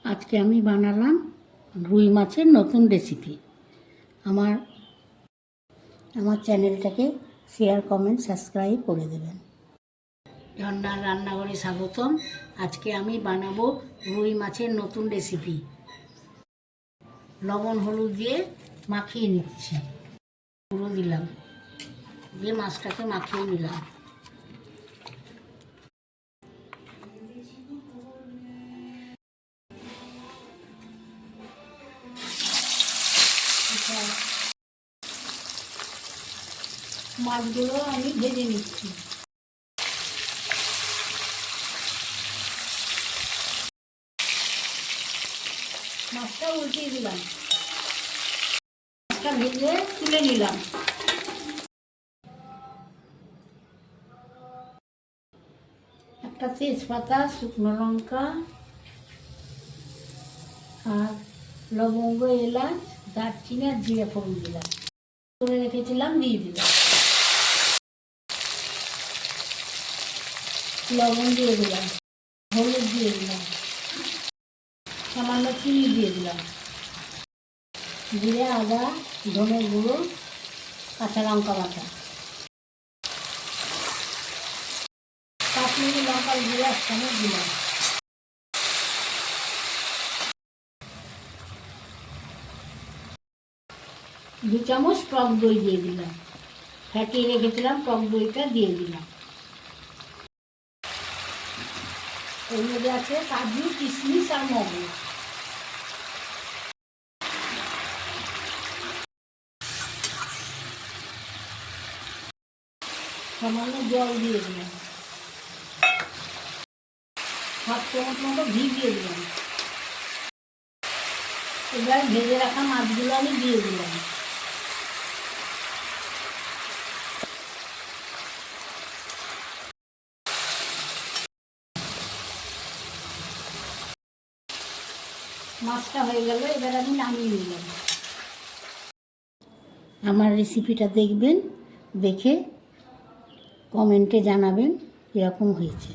আজকে আমি বানালাম রুই মাছের নতুন রেসিপি। আমার চ্যানেলটাকে শেয়ার, কমেন্ট, সাবস্ক্রাইব করে দেবেন। ঝর্ণার রান্নাঘরে স্বাগতম। আজকে আমি বানাবো রুই মাছের নতুন রেসিপি। লবণ হলুদ দিয়ে মাখিয়ে নিচ্ছি, গুঁড়ো দিলাম, দিয়ে মাছটাকে মাখিয়ে নিলাম। মাছগুলো আমি ভেজে নিচ্ছি। মাছটা উল্টিয়ে দিলাম, মাছটা ভেজে তুলে নিলাম। একটা তেজপাতা, শুকনো লঙ্কা আর লবঙ্গ, এলাচ, দারচিনি আর জিরে ফোড়ন দিলাম, করে রেখেছিলাম, দিয়ে দিলাম। লবণ দিয়ে দিলাম, হলুদ দিয়ে দিলাম, সামান্য চিনি দিয়ে দিলাম, জিরে, আদা, ধনে গুঁড়ো, কাঁচা লঙ্কা বাটা, কাশ্মীরি লঙ্কার গুঁড়ো এক চামচ দিলাম। দু চামচ টক দই দিয়ে দিলাম, ফ্যাটিয়ে রেখেছিলাম টক দইটা দিয়ে দিলাম। এর মধ্যে আছে কাজু, কিশমিশ আর মগজ। সামান্য জল দিয়ে দিলাম, 7 চামচ মতো ঘি দিয়ে দিলাম। এবার ভেজে রাখা মাছগুলো আমি দিয়ে দিলাম। মাছটা হয়ে গেল, এবার আমি নামিয়ে নিলাম। আমার রেসিপিটা দেখবেন, দেখে কমেন্টে জানাবেন কীরকম হয়েছে।